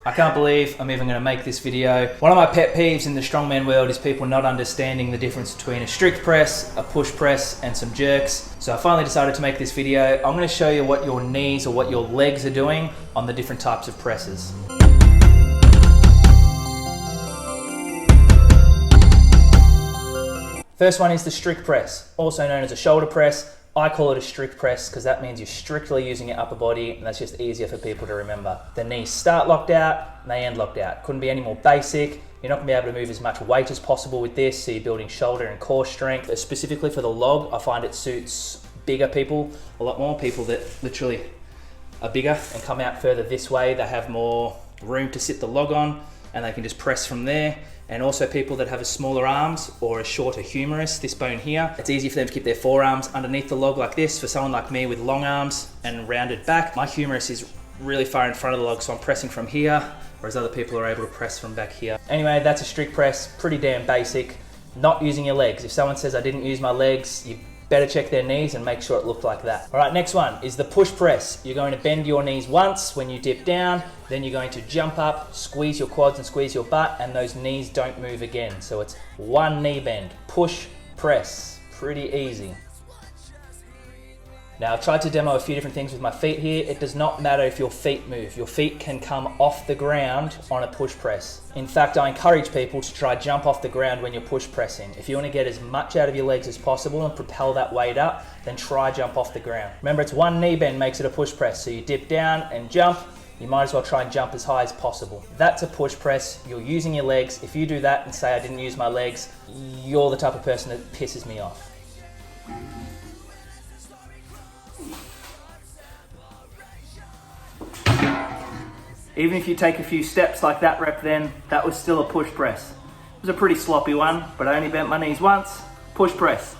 I can't believe I'm even going to make this video. One of my pet peeves in the strongman world is people not understanding the difference between a strict press, a push press, and some jerks. So I finally decided to make this video. I'm going to show you what your knees or what your legs are doing on the different types of presses. First one is the strict press, also known as a shoulder press. I call it a strict press because that means you're strictly using your upper body, and that's just easier for people to remember. The knees start locked out and they end locked out. Couldn't be any more basic. You're not going to be able to move as much weight as possible with this, so you're building shoulder and core strength. Specifically for the log, I find it suits bigger people a lot more, people that literally are bigger and come out further this way. They have more room to sit the log on and they can just press from there. And also people that have a smaller arms or a shorter humerus, this bone here, it's easy for them to keep their forearms underneath the log like this. For someone like me with long arms and rounded back, my humerus is really far in front of the log, so I'm pressing from here, whereas other people are able to press from back here. Anyway, that's a strict press, pretty damn basic. Not using your legs. If someone says I didn't use my legs, you better check their knees and make sure it looked like that. All right, next one is the push press. You're going to bend your knees once when you dip down, then you're going to jump up, squeeze your quads and squeeze your butt, and those knees don't move again. So it's one knee bend, push, press, pretty easy. Now I've tried to demo a few different things with my feet here. It does not matter if your feet move. Your feet can come off the ground on a push press. In fact, I encourage people to try jump off the ground when you're push pressing. If you want to get as much out of your legs as possible and propel that weight up, then try jump off the ground. Remember, it's one knee bend makes it a push press. So you dip down and jump. You might as well try and jump as high as possible. That's a push press. You're using your legs. If you do that and say I didn't use my legs, you're the type of person that pisses me off. Even if you take a few steps like that rep then, that was still a push press. It was a pretty sloppy one, but I only bent my knees once. Push press.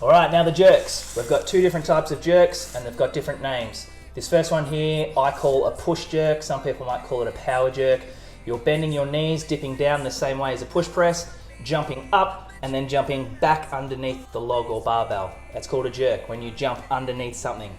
All right, now the jerks. We've got two different types of jerks and they've got different names. This first one here, I call a push jerk. Some people might call it a power jerk. You're bending your knees, dipping down the same way as a push press, jumping up and then jumping back underneath the log or barbell. That's called a jerk, when you jump underneath something.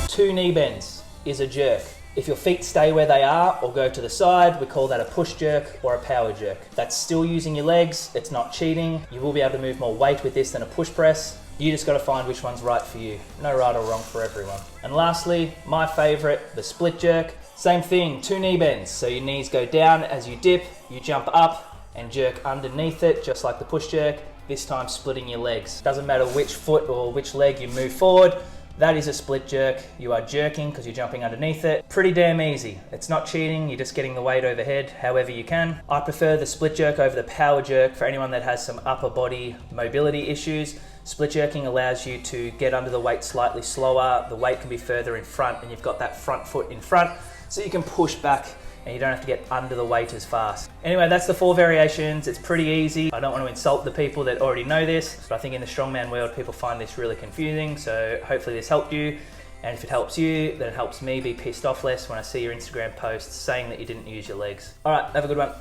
Two knee bends is a jerk. If your feet stay where they are or go to the side, we call that a push jerk or a power jerk. That's still using your legs, it's not cheating. You will be able to move more weight with this than a push press. You just got to find which one's right for you. No right or wrong for everyone. And lastly, my favorite, the split jerk. Same thing, two knee bends. So your knees go down as you dip, you jump up and jerk underneath it, just like the push jerk, this time splitting your legs. Doesn't matter which foot or which leg you move forward, that is a split jerk. You are jerking because you're jumping underneath it. Pretty damn easy. It's not cheating, you're just getting the weight overhead however you can. I prefer the split jerk over the power jerk for anyone that has some upper body mobility issues. Split jerking allows you to get under the weight slightly slower. The weight can be further in front and you've got that front foot in front, so you can push back and you don't have to get under the weight as fast. Anyway, that's the 4 variations. It's pretty easy. I don't want to insult the people that already know this, but I think in the strongman world, people find this really confusing. So hopefully this helped you. And if it helps you, then it helps me be pissed off less when I see your Instagram posts saying that you didn't use your legs. All right, have a good one.